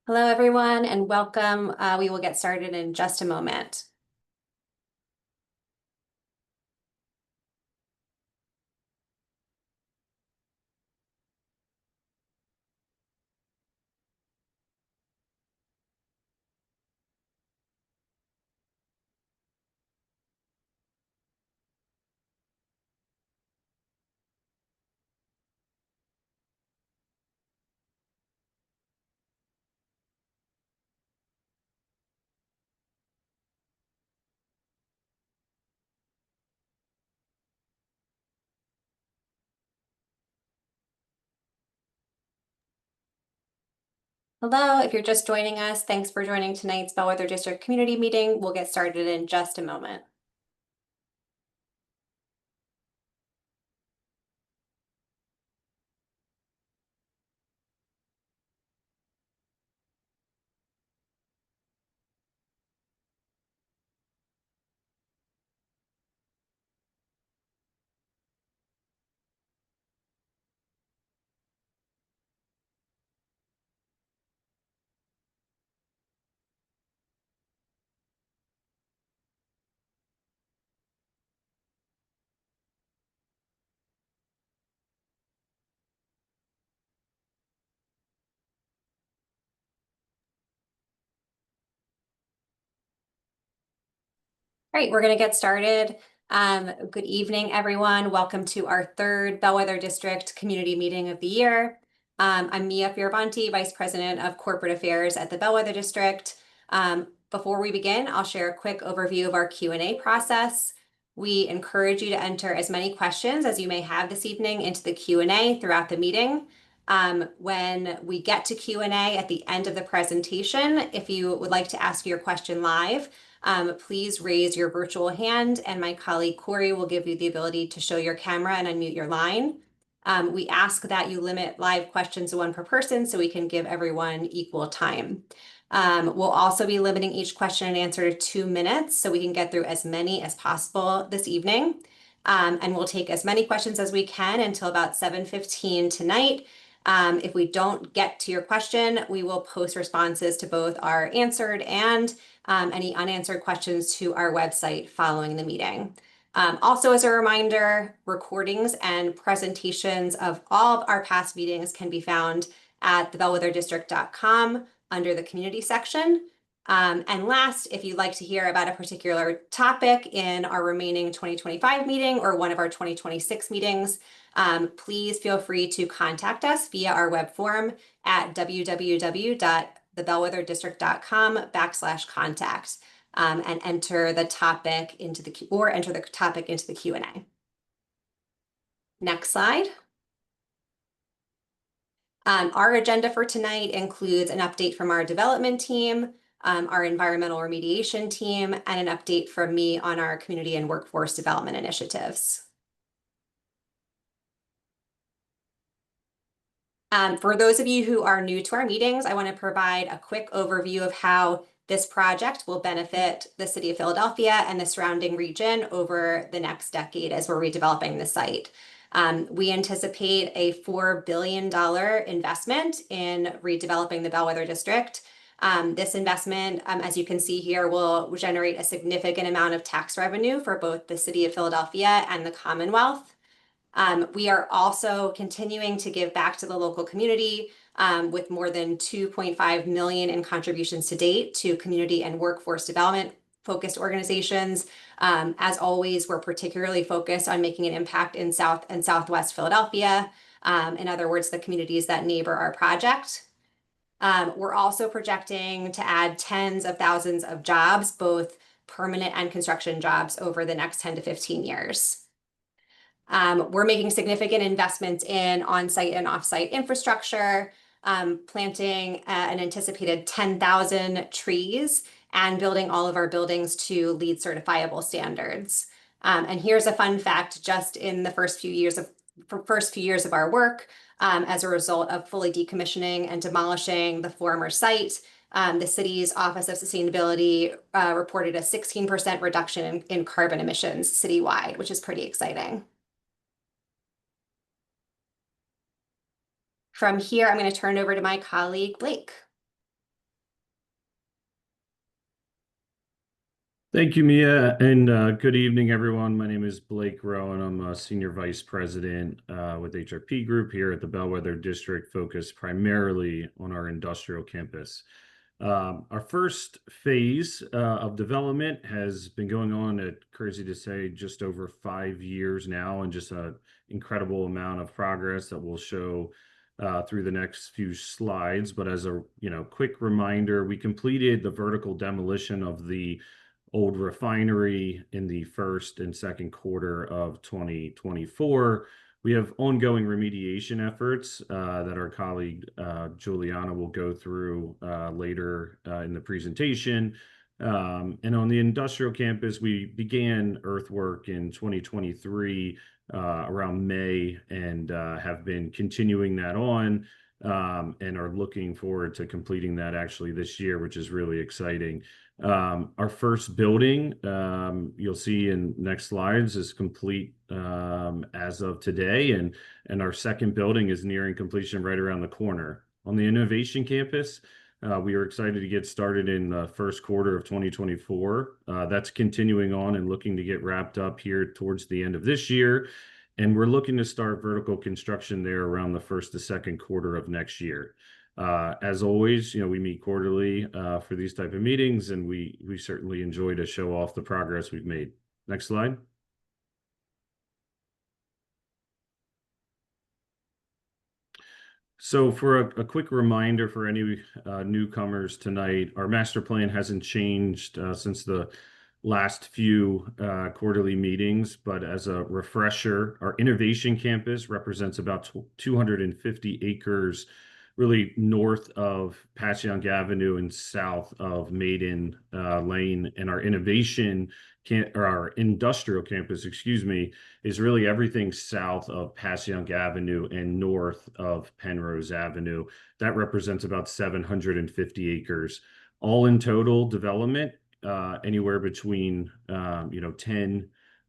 Hello, everyone, and welcome. We will get started in just a moment. Hello, if you're just joining us, thanks for joining tonight's Bellwether District Community Meeting. We'll get started in just a moment. All right, we're going to get started. Good evening, everyone. Welcome to our third Bellwether District Community Meeting of the year. I'm Mia Fioravanti, Vice President of Corporate Affairs at the Bellwether District. Before we begin, I'll share a quick overview of our Q&A process. We encourage you to enter as many questions as you may have this evening into the Q&A throughout the meeting. When we get to Q&A at the end of the presentation, if you would like to ask your question live, please raise your virtual hand and my colleague Corey will give you the ability to show your camera and unmute your line. We ask that you limit live questions to one per person so we can give everyone equal time. We'll also be limiting each question and answer to 2 minutes so we can get through as many as possible this evening. And we'll take as many questions as we can until about 7:15 tonight. If we don't get to your question, we will post responses to both our answered and any unanswered questions to our website following the meeting. Also, as a reminder, recordings and presentations of all of our past meetings can be found at thebellwetherdistrict.com under the community section. And last, if you'd like to hear about a particular topic in our remaining 2025 meeting or one of our 2026 meetings, please feel free to contact us via our web form at www.thebellwetherdistrict.com/contact and enter the topic into the Q&A. Next slide. Our agenda for tonight includes an update from our development team, our environmental remediation team, and an update from me on our community and workforce development initiatives. For those of you who are new to our meetings, I want to provide a quick overview of how this project will benefit the city of Philadelphia and the surrounding region over the next decade as we're redeveloping the site. We anticipate a $4 billion investment in redeveloping the Bellwether District. This investment, as you can see here, will generate a significant amount of tax revenue for both the city of Philadelphia and the Commonwealth. We are also continuing to give back to the local community with more than 2.5 million in contributions to date to community and workforce development focused organizations. As always, we're particularly focused on making an impact in South and Southwest Philadelphia. In other words, the communities that neighbor our project. We're also projecting to add tens of thousands of jobs, both permanent and construction jobs, over the next 10 to 15 years. We're making significant investments in on-site and off-site infrastructure, planting an anticipated 10,000 trees and building all of our buildings to LEED certifiable standards. And here's a fun fact, just in the first few years of our work, as a result of fully decommissioning and demolishing the former site, the city's Office of Sustainability reported a 16% reduction in carbon emissions citywide, which is pretty exciting. From here, I'm going to turn it over to my colleague, Blake. Thank you, Mia, and good evening, everyone. My name is Blake Rowe, and I'm a Senior Vice President with HRP Group here at the Bellwether District, focused primarily on our industrial campus. Our first phase of development has been going on at, crazy to say, just over 5 years now, and just an incredible amount of progress that we'll show through the next few slides. But as a quick reminder, we completed the vertical demolition of the old refinery in the first and second quarter of 2024. We have ongoing remediation efforts that our colleague Juliana will go through later in the presentation. And on the industrial campus, we began earthwork in 2023 around May and have been continuing that on and are looking forward to completing that actually this year, which is really exciting. Our first building, you'll see in next slides, is complete as of today, and our second building is nearing completion right around the corner. On the innovation campus, we are excited to get started in the first quarter of 2024. That's continuing on and looking to get wrapped up here towards the end of this year. And we're looking to start vertical construction there around the first to second quarter of next year. As always, we meet quarterly for these type of meetings, and we certainly enjoy to show off the progress we've made. Next slide. So for a quick reminder for any newcomers tonight, our master plan hasn't changed since the last few quarterly meetings, but as a refresher, our innovation campus represents about 250 acres really north of Passyunk Avenue and south of Maiden Lane. And our our industrial campus, excuse me, is really everything south of Passyunk Avenue and north of Penrose Avenue. That represents about 750 acres. All in total development, anywhere between 10 to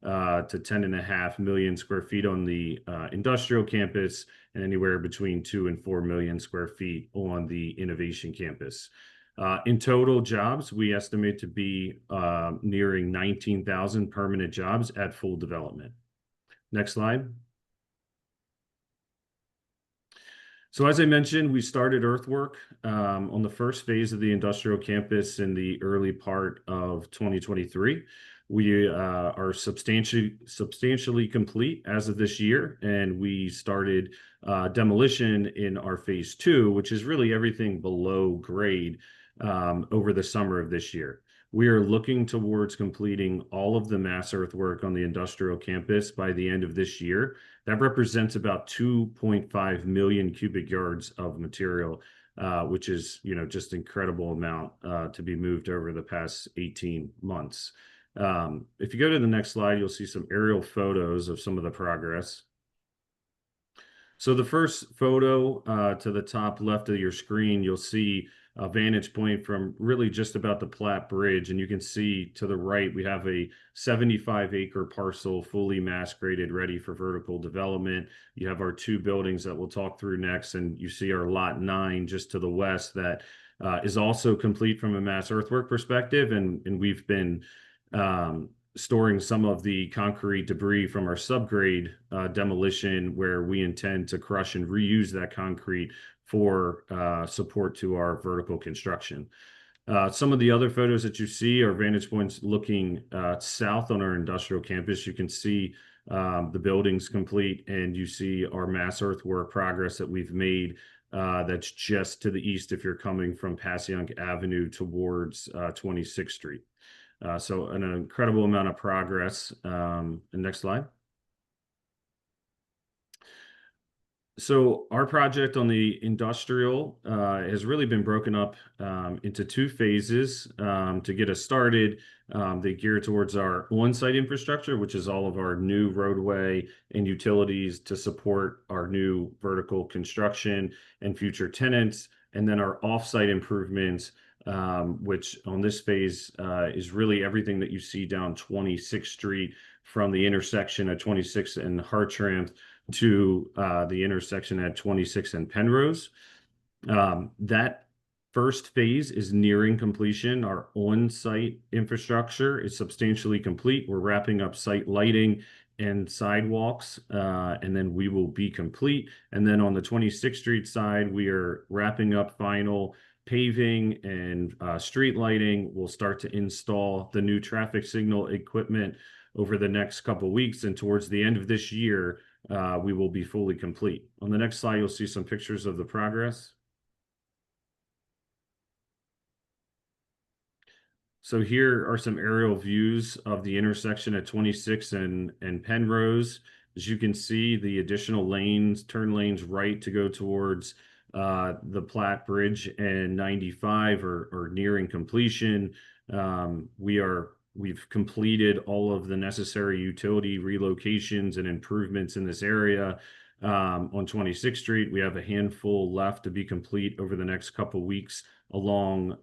10.5 million square feet on the industrial campus, and anywhere between 2 and 4 million square feet on the innovation campus. In total jobs, we estimate to be nearing 19,000 permanent jobs at full development. Next slide. So as I mentioned, we started earthwork on the first phase of the industrial campus in the early part of 2023. We are substantially complete as of this year, and we started demolition in our phase two, which is really everything below grade, over the summer of this year. We are looking towards completing all of the mass earthwork on the industrial campus by the end of this year. That represents about 2.5 million cubic yards of material, which is, just incredible amount to be moved over the past 18 months. If you go to the next slide, you'll see some aerial photos of some of the progress. So the first photo to the top left of your screen, you'll see a vantage point from really just about the Platte Bridge. And you can see to the right, we have a 75-acre parcel, fully mass graded, ready for vertical development. You have our two buildings that we'll talk through next. And you see our Lot 9 just to the west that is also complete from a mass earthwork perspective. And we've been storing some of the concrete debris from our subgrade demolition, where we intend to crush and reuse that concrete for support to our vertical construction. Some of the other photos that you see are vantage points looking south on our industrial campus. You can see the buildings complete, and you see our mass earthwork progress that we've made. That's just to the east if you're coming from Passyunk Avenue towards 26th Street. So an incredible amount of progress. Next slide. So our project on the industrial has really been broken up into two phases to get us started. They gear towards our on-site infrastructure, which is all of our new roadway and utilities to support our new vertical construction and future tenants. And then our off-site improvements, which on this phase is really everything that you see down 26th Street from the intersection at 26th and Hartranft to the intersection at 26th and Penrose. That First phase is nearing completion. Our on-site infrastructure is substantially complete. We're wrapping up site lighting and sidewalks, and then we will be complete. And then on the 26th Street side, we are wrapping up final paving and street lighting. We'll start to install the new traffic signal equipment over the next couple weeks, and towards the end of this year, we will be fully complete. On the next slide, you'll see some pictures of the progress. So here are some aerial views of the intersection at 26 and Penrose. As you can see, the additional lanes, turn lanes right to go towards the Platte Bridge and 95 are nearing completion. We've completed all of the necessary utility relocations and improvements in this area. On 26th Street, we have a handful left to be complete over the next couple weeks along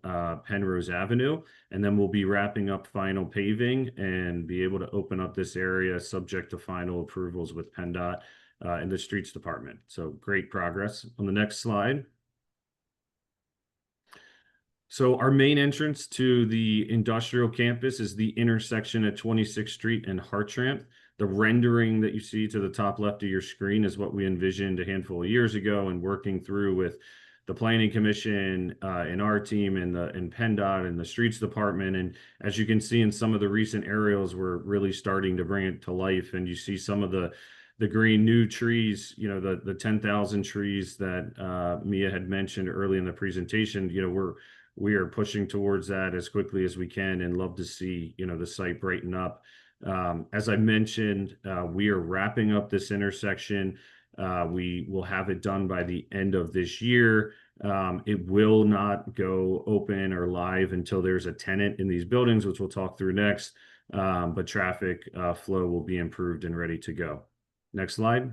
Penrose Avenue. And then we'll be wrapping up final paving and be able to open up this area subject to final approvals with PennDOT and the Streets Department. So great progress. On the next slide. So our main entrance to the industrial campus is the intersection at 26th Street and Hartranft. The rendering that you see to the top left of your screen is what we envisioned a handful of years ago, and working through with the Planning Commission and our team and PennDOT and the Streets Department. And as you can see in some of the recent aerials, we're really starting to bring it to life. And you see some of the green new trees, the 10,000 trees that Mia had mentioned early in the presentation. We are pushing towards that as quickly as we can and love to see, the site brighten up. As I mentioned, we are wrapping up this intersection. We will have it done by the end of this year. It will not go open or live until there's a tenant in these buildings, which we'll talk through next. But traffic flow will be improved and ready to go. Next slide.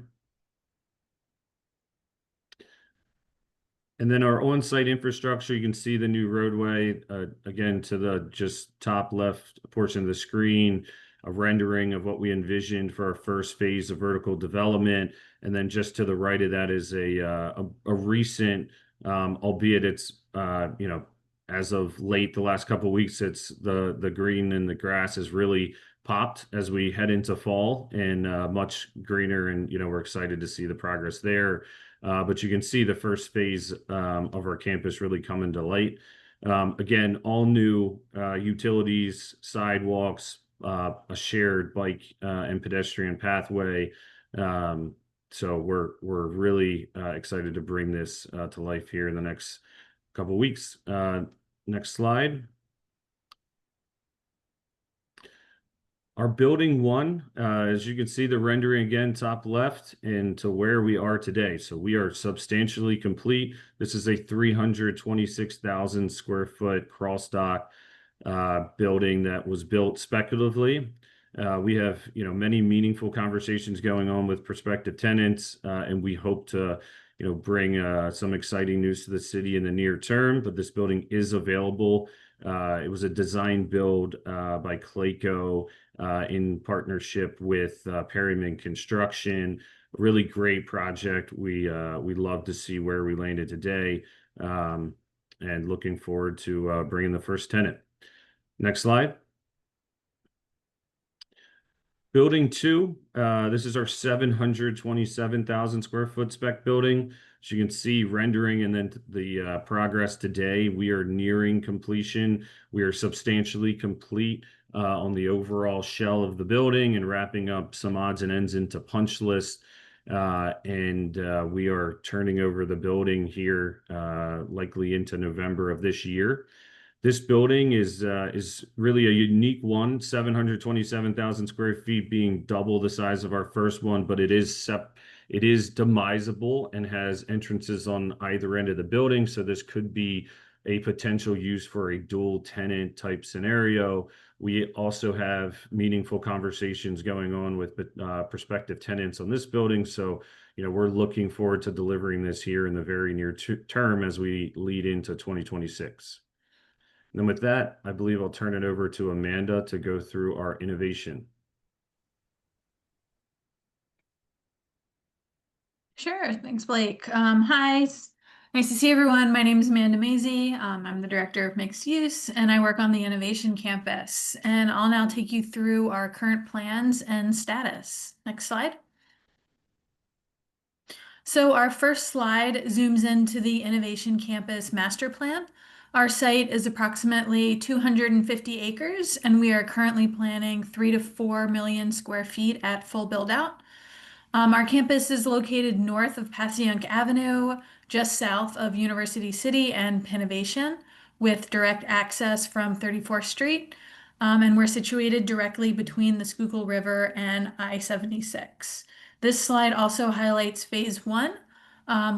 And then our on-site infrastructure, you can see the new roadway, again, to the just top left portion of the screen, a rendering of what we envisioned for our first phase of vertical development. And then just to the right of that is a recent, albeit it's, as of late, the last couple of weeks, it's the green and the grass has really popped as we head into fall, and much greener. And, we're excited to see the progress there. But you can see the first phase of our campus really coming to light. Again, all new utilities, sidewalks, a shared bike and pedestrian pathway. So we're really excited to bring this to life here in the next couple of weeks. Next slide. Our building one, as you can see the rendering again, top left, and to where we are today. So we are substantially complete. This is a 326,000 square foot crawl stock building that was built speculatively. We have, many meaningful conversations going on with prospective tenants, and we hope to, bring some exciting news to the city in the near term. But this building is available. It was a design build by Clayco in partnership with Perryman Construction. Really great project. We love to see where we landed today, and looking forward to bringing the first tenant. Next slide. Building two, this is our 727,000 square foot spec building. As you can see, rendering and then the progress today, we are nearing completion. We are substantially complete on the overall shell of the building and wrapping up some odds and ends into punch list. And we are turning over the building here likely into November of this year. This building is really a unique one, 727,000 square feet, being double the size of our first one, but it is demisable and has entrances on either end of the building. So this could be a potential use for a dual tenant type scenario. We also have meaningful conversations going on with prospective tenants on this building. So, we're looking forward to delivering this here in the very near term as we lead into 2026. And then with that, I believe I'll turn it over to Amanda to go through our innovation. Sure. Thanks, Blake. Hi, Nice to see everyone. My name is Amanda Maisie. I'm the director of mixed use and I work on the Innovation Campus. And I'll now take you through our current plans and status. Next slide. So our first slide zooms into the Innovation Campus Master Plan. Our site is approximately 250 acres and we are currently planning 3 to 4 million square feet at full build out. Our campus is located north of Passyunk Avenue, just south of University City and Pennovation, with direct access from 34th Street. And we're situated directly between the Schuylkill River and I-76. This slide also highlights phase one,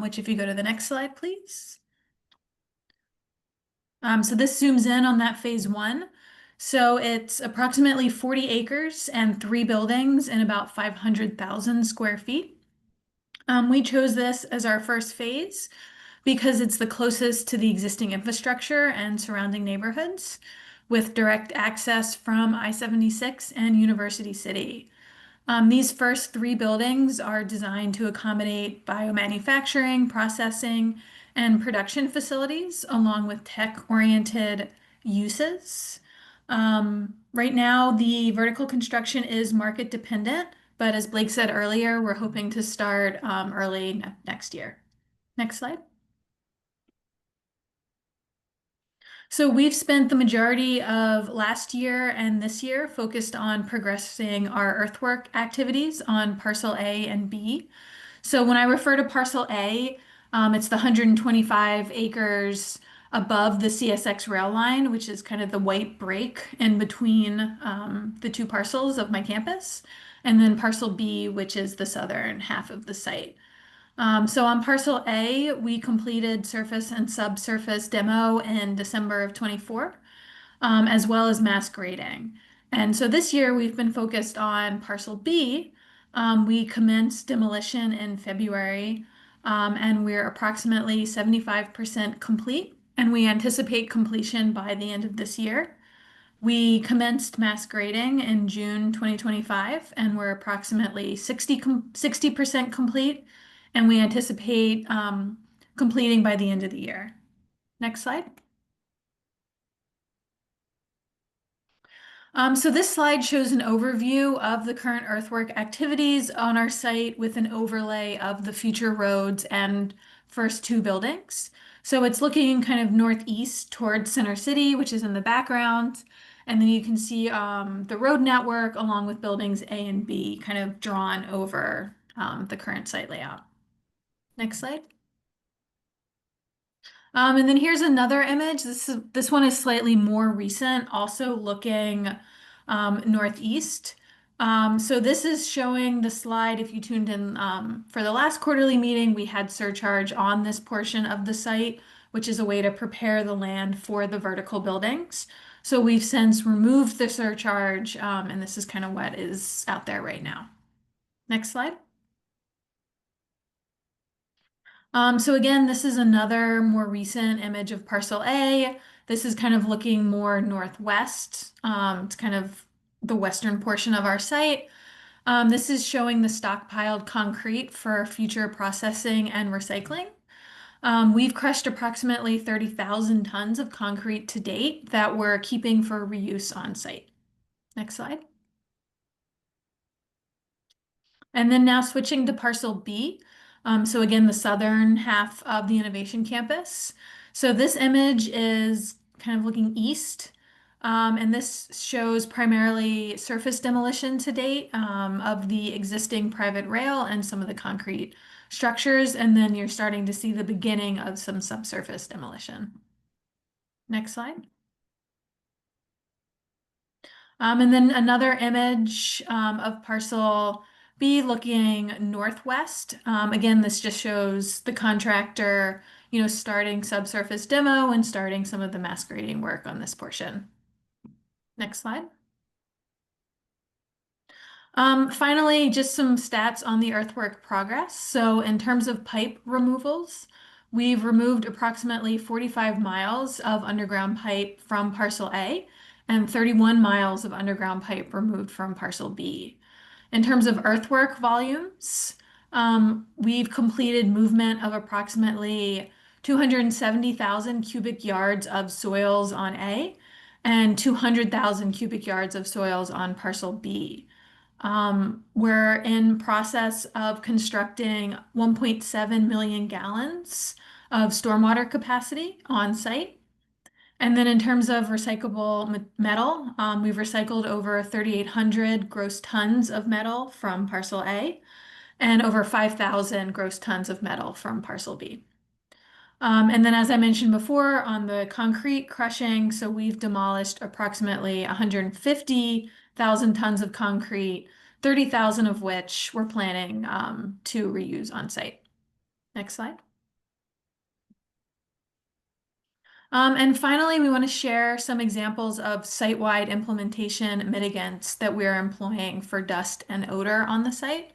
which if you go to the next slide, please. So this zooms in on that phase one. So it's approximately 40 acres and 3 buildings and about 500,000 square feet. We chose this as our first phase because it's the closest to the existing infrastructure and surrounding neighborhoods with direct access from I-76 and University City. These first 3 buildings are designed to accommodate biomanufacturing, processing, and production facilities, along with tech-oriented uses. Right now, the vertical construction is market dependent, but as Blake said earlier, we're hoping to start early next year. Next slide. So we've spent the majority of last year and this year focused on progressing our earthwork activities on parcel A and B. So when I refer to parcel A, it's the 125 acres above the CSX rail line, which is kind of the white break in between the 2 parcels of my campus, and then parcel B, which is the southern half of the site. So on parcel A, we completed surface and subsurface demo in December of 24, as well as mass grading. And so this year we've been focused on parcel B. We commenced demolition in February, and we're approximately 75% complete, and we anticipate completion by the end of this year. We commenced mass grading in June 2025, and we're approximately 60% complete, and we anticipate completing by the end of the year. Next slide. So this slide shows an overview of the current earthwork activities on our site with an overlay of the future roads and first 2 buildings. So it's looking kind of northeast towards Center City, which is in the background. And then you can see the road network along with buildings A and B kind of drawn over the current site layout. Next slide. And then here's another image. This one is slightly more recent, also looking northeast. So this is showing the slide. If you tuned in for the last quarterly meeting, we had surcharge on this portion of the site, which is a way to prepare the land for the vertical buildings. So we've since removed the surcharge, and this is kind of what is out there right now. Next slide. So again, this is another more recent image of parcel A. This is kind of looking more northwest. It's kind of the western portion of our site. This is showing the stockpiled concrete for future processing and recycling. We've crushed approximately 30,000 tons of concrete to date that we're keeping for reuse on site. Next slide. And then now switching to parcel B. So again, the southern half of the Innovation Campus. So this image is kind of looking east. And this shows primarily surface demolition to date of the existing private rail and some of the concrete structures. And then you're starting to see the beginning of some subsurface demolition. Next slide. And then another image of parcel B looking northwest. Again, this just shows the contractor, starting subsurface demo and starting some of the mass grading work on this portion. Next slide. Finally, just some stats on the earthwork progress. So in terms of pipe removals, we've removed approximately 45 miles of underground pipe from parcel A and 31 miles of underground pipe removed from parcel B. In terms of earthwork volumes, we've completed movement of approximately 270,000 cubic yards of soils on A, and 200,000 cubic yards of soils on parcel B. We're in process of constructing 1.7 million gallons of stormwater capacity on site. And then in terms of recyclable metal, we've recycled over 3,800 gross tons of metal from parcel A and over 5,000 gross tons of metal from parcel B. And then, as I mentioned before, on the concrete crushing, so we've demolished approximately 150,000 tons of concrete, 30,000 of which we're planning to reuse on site. Next slide. And finally, we want to share some examples of site-wide implementation mitigants that we're employing for dust and odor on the site.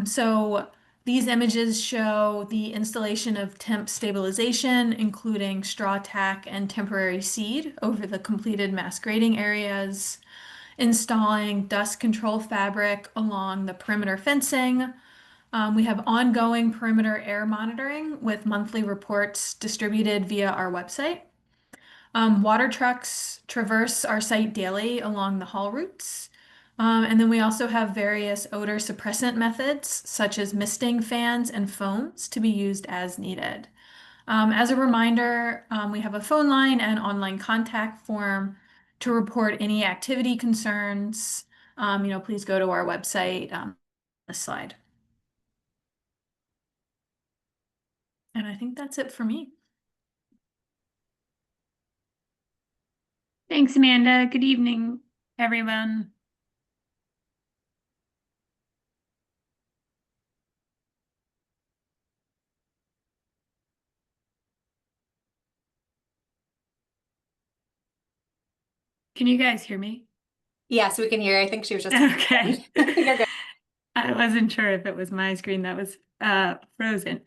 So these images show the installation of temp stabilization, including straw tack and temporary seed over the completed mass grading areas, installing dust control fabric along the perimeter fencing. We have ongoing perimeter air monitoring with monthly reports distributed via our website. Water trucks traverse our site daily along the haul routes. And then we also have various odor suppressant methods, such as misting fans and foams, to be used as needed. As a reminder, we have a phone line and online contact form to report any activity concerns. Please go to our website, this slide. And I think that's it for me. Thanks, Amanda. Good evening, everyone. Can you guys hear me? Yes, we can hear. I think she was just Okay. You're good. I wasn't sure if it was my screen that was frozen.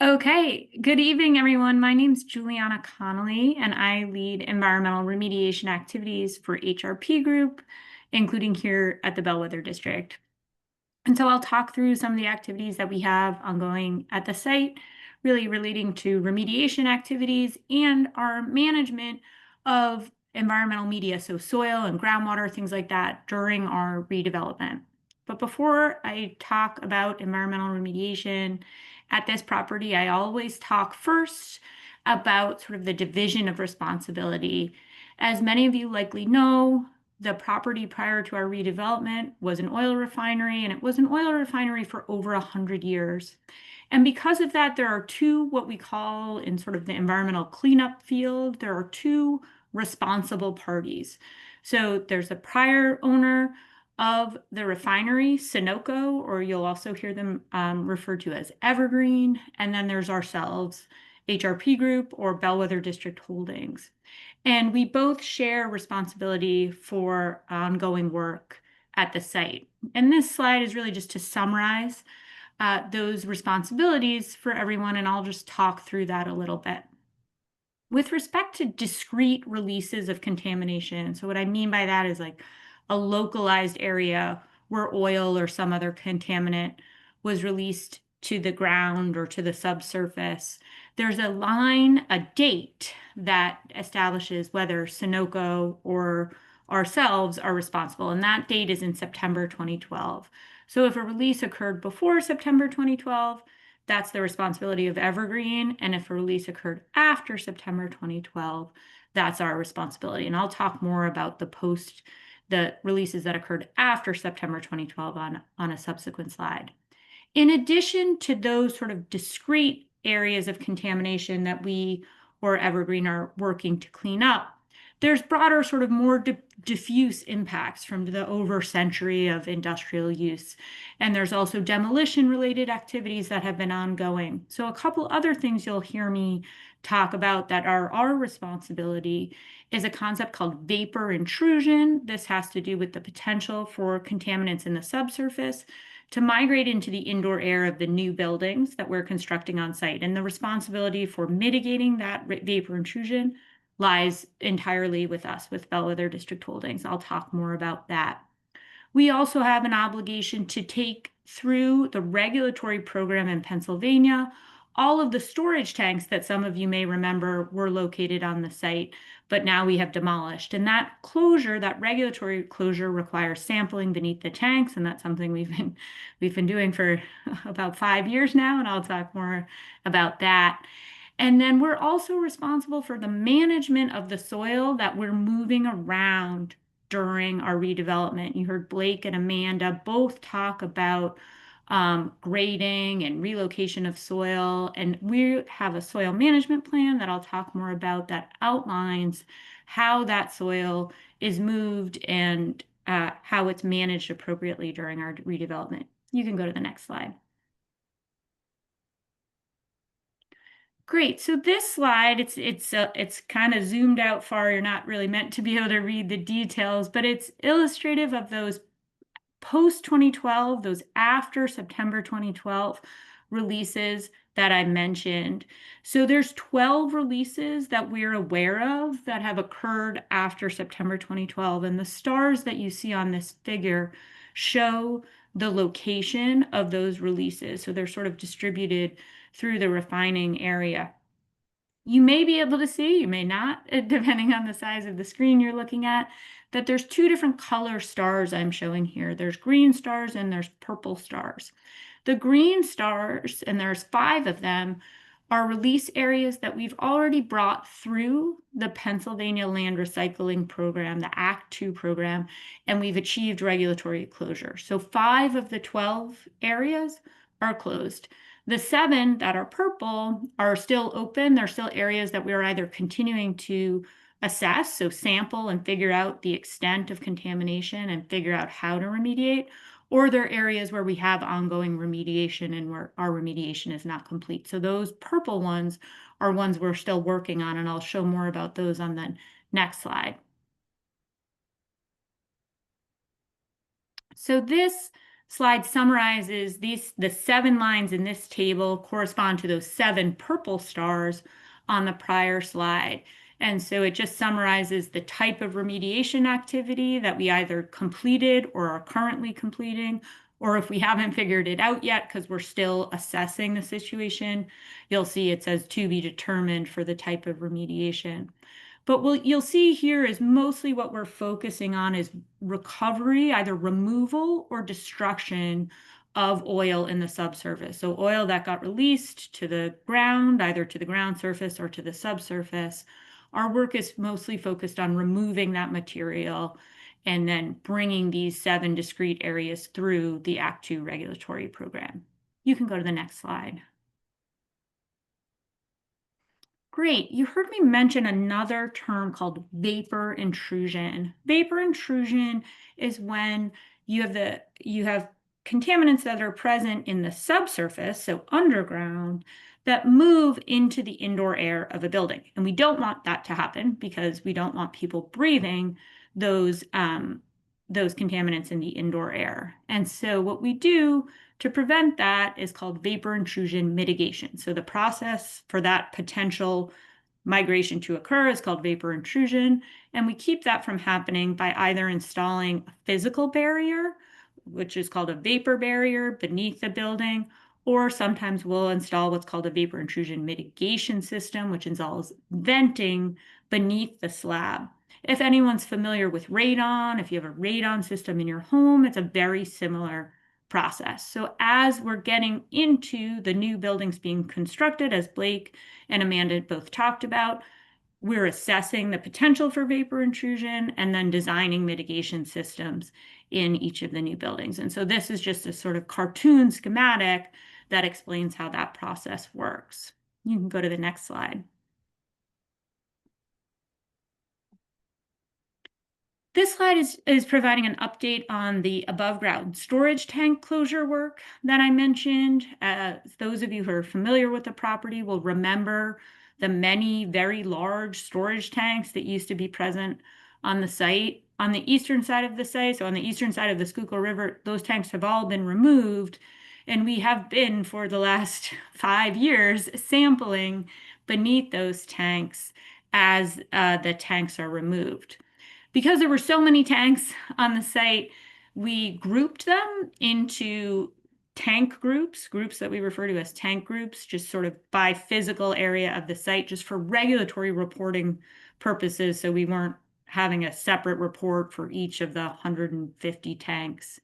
Okay, good evening, everyone. My name's Juliana Connolly, and I lead environmental remediation activities for HRP Group, including here at the Bellwether District. And so I'll talk through some of the activities that we have ongoing at the site, really relating to remediation activities and our management of environmental media, so soil and groundwater, things like that, during our redevelopment. But before I talk about environmental remediation at this property, I always talk first about sort of the division of responsibility. As many of you likely know, the property prior to our redevelopment was an oil refinery, and it was an oil refinery for over 100 years. And because of that, there are two, what we call in sort of the environmental cleanup field, there are two responsible parties. So there's a prior owner of the refinery, Sunoco, or you'll also hear them referred to as Evergreen. And then there's ourselves, HRP Group or Bellwether District Holdings. And we both share responsibility for ongoing work at the site. And this slide is really just to summarize those responsibilities for everyone, and I'll just talk through that a little bit. With respect to discrete releases of contamination, so what I mean by that is like a localized area where oil or some other contaminant was released to the ground or to the subsurface, there's a line, a date that establishes whether Sunoco or ourselves are responsible, and that date is in September 2012. So if a release occurred before September 2012, that's the responsibility of Evergreen, and if a release occurred after September 2012, that's our responsibility. And I'll talk more about the releases that occurred after September 2012 on a subsequent slide. In addition to those sort of discrete areas of contamination that we or Evergreen are working to clean up, there's broader, sort of more diffuse impacts from the over century of industrial use. And there's also demolition-related activities that have been ongoing. So a couple other things you'll hear me talk about that are our responsibility is a concept called vapor intrusion. This has to do with the potential for contaminants in the subsurface to migrate into the indoor air of the new buildings that we're constructing on site. And the responsibility for mitigating that vapor intrusion lies entirely with us, with Bellwether District Holdings. I'll talk more about that. We also have an obligation to take through the regulatory program in Pennsylvania all of the storage tanks that some of you may remember were located on the site, but now we have demolished. And that closure, that regulatory closure, requires sampling beneath the tanks, and that's something we've been doing for about 5 years now, and I'll talk more about that. And then we're also responsible for the management of the soil that we're moving around during our redevelopment. You heard Blake and Amanda both talk about grading and relocation of soil. And we have a soil management plan that I'll talk more about that outlines how that soil is moved and how it's managed appropriately during our redevelopment. You can go to the next slide. Great. So this slide, it's kind of zoomed out far. You're not really meant to be able to read the details, but it's illustrative of those post 2012, those after September 2012 releases that I mentioned. So there's 12 releases that we're aware of that have occurred after September 2012. And the stars that you see on this figure show the location of those releases. So they're sort of distributed through the refining area. You may be able to see, you may not, depending on the size of the screen you're looking at, that there's two different color stars I'm showing here. There's green stars and there's purple stars. The green stars, and there's 5 of them, are release areas that we've already brought through the Pennsylvania Land Recycling Program, the Act 2 program, and we've achieved regulatory closure. So 5 of the 12 areas are closed. The 7 that are purple are still open. They're still areas that we are either continuing to assess, so sample and figure out the extent of contamination and figure out how to remediate, or they're areas where we have ongoing remediation and where our remediation is not complete. So those purple ones are ones we're still working on, and I'll show more about those on the next slide. So this slide summarizes the 7 lines in this table correspond to those 7 purple stars on the prior slide. And so it just summarizes the type of remediation activity that we either completed or are currently completing, or if we haven't figured it out yet because we're still assessing the situation, you'll see it says to be determined for the type of remediation. But what you'll see here is mostly what we're focusing on is recovery, either removal or destruction of oil in the subsurface. So oil that got released to the ground, either to the ground surface or to the subsurface. Our work is mostly focused on removing that material and then bringing these 7 discrete areas through the Act 2 regulatory program. You can go to the next slide. Great. You heard me mention another term called vapor intrusion. Vapor intrusion is when you have contaminants that are present in the subsurface, so underground, that move into the indoor air of a building. And we don't want that to happen because we don't want people breathing those contaminants in the indoor air. And so what we do to prevent that is called vapor intrusion mitigation. So the process for that potential migration to occur is called vapor intrusion. And we keep that from happening by either installing a physical barrier, which is called a vapor barrier beneath the building, or sometimes we'll install what's called a vapor intrusion mitigation system, which involves venting beneath the slab. If anyone's familiar with radon, if you have a radon system in your home, it's a very similar process. So as we're getting into the new buildings being constructed, as Blake and Amanda both talked about, we're assessing the potential for vapor intrusion and then designing mitigation systems in each of the new buildings. And so this is just a sort of cartoon schematic that explains how that process works. You can go to the next slide. This slide is providing an update on the above ground storage tank closure work that I mentioned. Those of you who are familiar with the property will remember the many very large storage tanks that used to be present on the site. On the eastern side of the site, so on the eastern side of the Schuylkill River, those tanks have all been removed. And we have been, for the last 5 years, sampling beneath those tanks as the tanks are removed. Because there were so many tanks on the site, we grouped them into tank groups that we refer to as tank groups, just sort of by physical area of the site, just for regulatory reporting purposes. So we weren't having a separate report for each of the 150 tanks.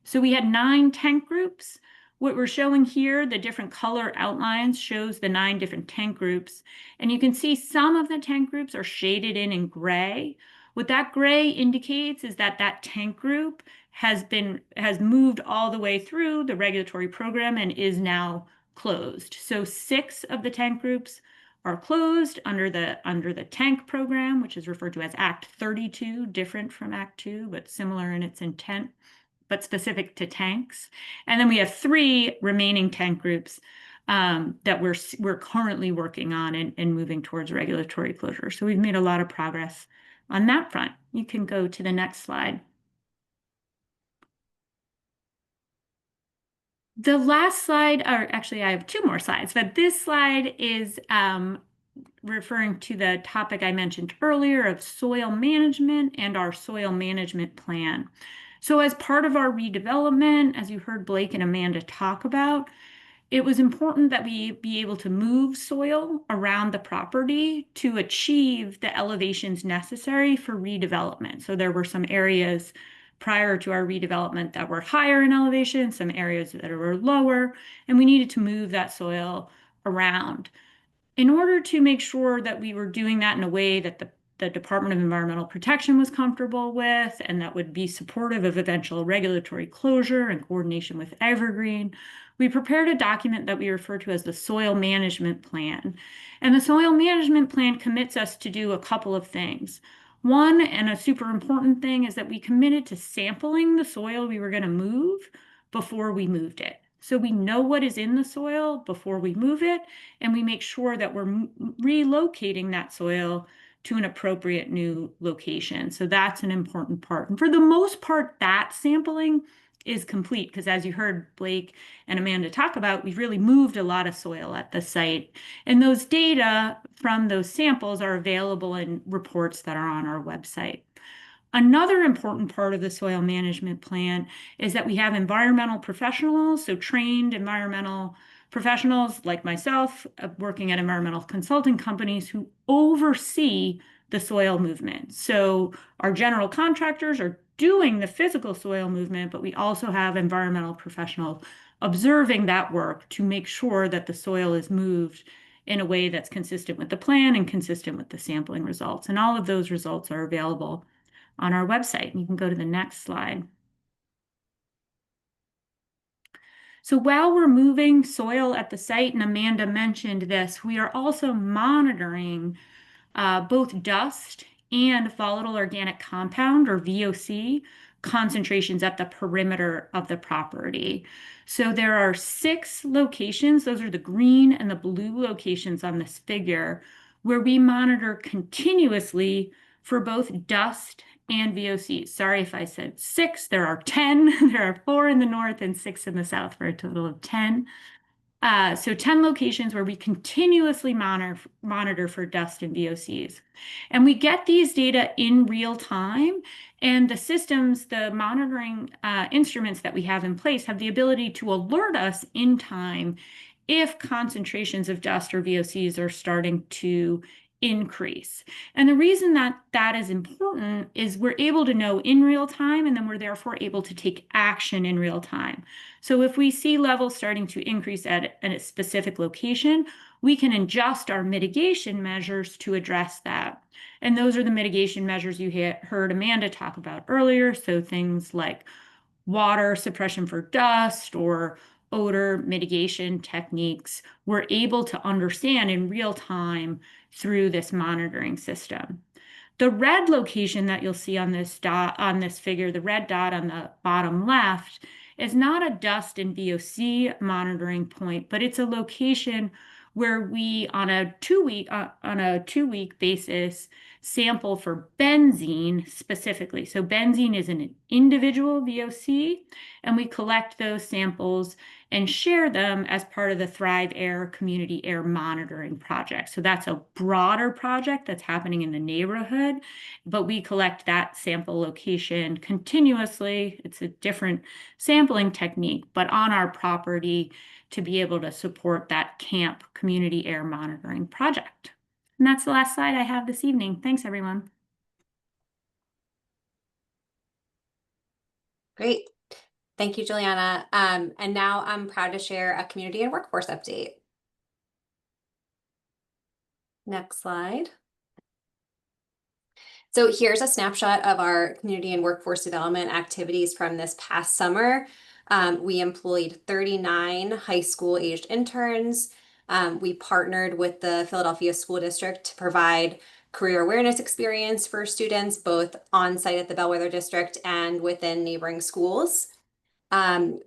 So we had 9 tank groups. What we're showing here, the different color outlines, shows the 9 different tank groups. And you can see some of the tank groups are shaded in gray. What that gray indicates is that that tank group has moved all the way through the regulatory program and is now closed. So 6 of the tank groups are closed under the tank program, which is referred to as Act 32, different from Act 2, but similar in its intent, but specific to tanks. And then we have 3 remaining tank groups that we're currently working on and moving towards regulatory closure. So we've made a lot of progress on that front. You can go to the next slide. The last slide, or actually I have 2 more slides, but this slide is referring to the topic I mentioned earlier of soil management and our soil management plan. So as part of our redevelopment, as you heard Blake and Amanda talk about, it was important that we be able to move soil around the property to achieve the elevations necessary for redevelopment. So there were some areas prior to our redevelopment that were higher in elevation, some areas that were lower, and we needed to move that soil around. In order to make sure that we were doing that in a way that the Department of Environmental Protection was comfortable with and that would be supportive of eventual regulatory closure and coordination with Evergreen, we prepared a document that we refer to as the Soil Management Plan. And the Soil Management Plan commits us to do a couple of things. One, and a super important thing, is that we committed to sampling the soil we were going to move before we moved it. So we know what is in the soil before we move it, and we make sure that we're relocating that soil to an appropriate new location. So that's an important part. And for the most part, that sampling is complete because, as you heard Blake and Amanda talk about, we've really moved a lot of soil at the site. And those data from those samples are available in reports that are on our website. Another important part of the soil management plan is that we have environmental professionals, so trained environmental professionals like myself, working at environmental consulting companies who oversee the soil movement. So our general contractors are doing the physical soil movement, but we also have environmental professionals observing that work to make sure that the soil is moved in a way that's consistent with the plan and consistent with the sampling results. And all of those results are available on our website. You can go to the next slide. So while we're moving soil at the site, and Amanda mentioned this, we are also monitoring both dust and volatile organic compound, or VOC, concentrations at the perimeter of the property. So there are 6 locations, those are the green and the blue locations on this figure, where we monitor continuously for both dust and VOCs. Sorry if I said 6, there are 10. There are 4 in the north and 6 in the south for a total of 10. So 10 locations where we continuously monitor for dust and VOCs. And we get these data in real time, and the systems, the monitoring instruments that we have in place have the ability to alert us in time if concentrations of dust or VOCs are starting to increase. And the reason that that is important is we're able to know in real time, and then we're therefore able to take action in real time. So if we see levels starting to increase at a specific location, we can adjust our mitigation measures to address that. And those are the mitigation measures you heard Amanda talk about earlier. So things like water suppression for dust or odor mitigation techniques, we're able to understand in real time through this monitoring system. The red location that you'll see on this figure, the red dot on the bottom left, is not a dust and VOC monitoring point, but it's a location where we, on a two-week basis, sample for benzene specifically. So benzene is an individual VOC, and we collect those samples and share them as part of the Thrive Air Community Air Monitoring Project. So that's a broader project that's happening in the neighborhood, but we collect that sample location continuously. It's a different sampling technique, but on our property to be able to support that camp community air monitoring project. And that's the last slide I have this evening. Thanks, everyone. Great. Thank you, Juliana. And now I'm proud to share a community and workforce update. Next slide. So here's a snapshot of our community and workforce development activities from this past summer. We employed 39 high school aged interns. We partnered with the Philadelphia School District to provide career awareness experience for students, both on site at the Bellwether District and within neighboring schools.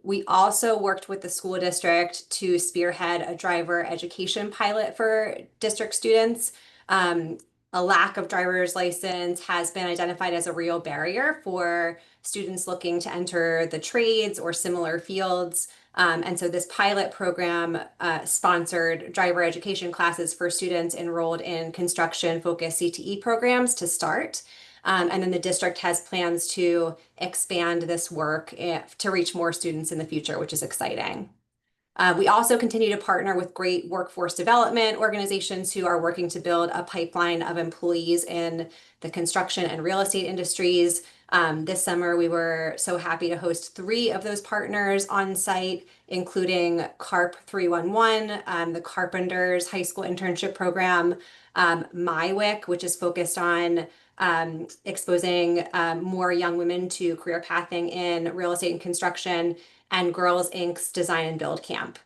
We also worked with the school district to spearhead a driver education pilot for district students. A lack of driver's license has been identified as a real barrier for students looking to enter the trades or similar fields. And so this pilot program sponsored driver education classes for students enrolled in construction-focused CTE programs to start. And then the district has plans to expand this work to reach more students in the future, which is exciting. We also continue to partner with great workforce development organizations who are working to build a pipeline of employees in the construction and real estate industries. This summer, we were so happy to host 3 of those partners on site, including CARP 311, the Carpenters High School Internship Program, MyWIC, which is focused on exposing more young women to career pathing in real estate and construction, and Girls Inc.'s Design and Build Camp.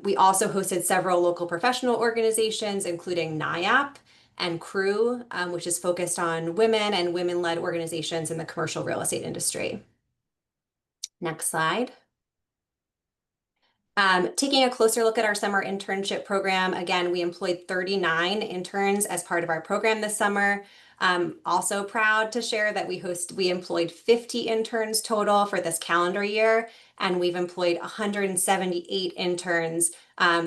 We also hosted several local professional organizations, including NIAP and CREW, which is focused on women and women-led organizations in the commercial real estate industry. Next slide. Taking a closer look at our summer internship program, again, we employed 39 interns as part of our program this summer. Also proud to share that we employed 50 interns total for this calendar year, and we've employed 178 interns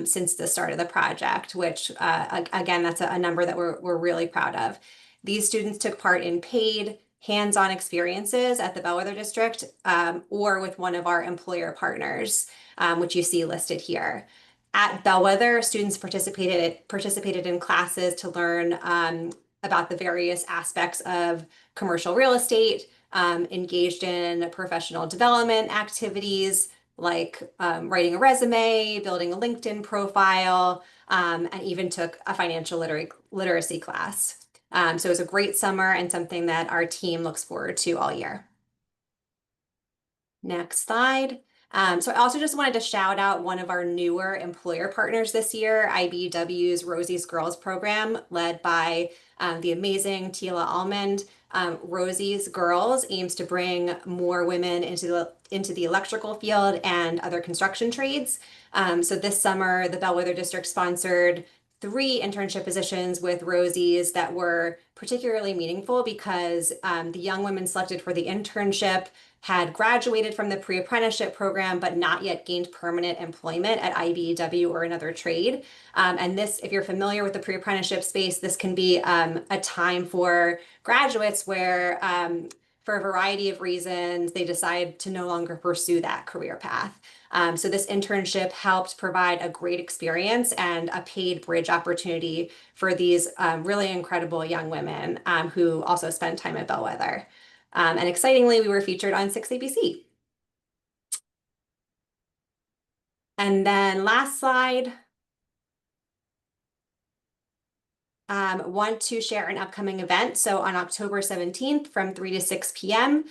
since the start of the project, which again, that's a number that we're really proud of. These students took part in paid hands-on experiences at the Bellwether District or with one of our employer partners, which you see listed here. At Bellwether, students participated in classes to learn about the various aspects of commercial real estate, engaged in professional development activities like writing a resume, building a LinkedIn profile, and even took a financial literacy class. So it was a great summer and something that our team looks forward to all year. Next slide. So I also just wanted to shout out one of our newer employer partners this year, IBEW's Rosie's Girls program, led by the amazing Tila Almond. Rosie's Girls aims to bring more women into the electrical field and other construction trades. So this summer, the Bellwether District sponsored 3 internship positions with Rosie's that were particularly meaningful because the young women selected for the internship had graduated from the pre-apprenticeship program, but not yet gained permanent employment at IBEW or another trade. And this, if you're familiar with the pre-apprenticeship space, this can be a time for graduates where, for a variety of reasons, they decide to no longer pursue that career path. So this internship helped provide a great experience and a paid bridge opportunity for these really incredible young women who also spent time at Bellwether. And excitingly, we were featured on 6ABC. And then last slide. Want to share an upcoming event. So on October 17th from 3 to 6 p.m.,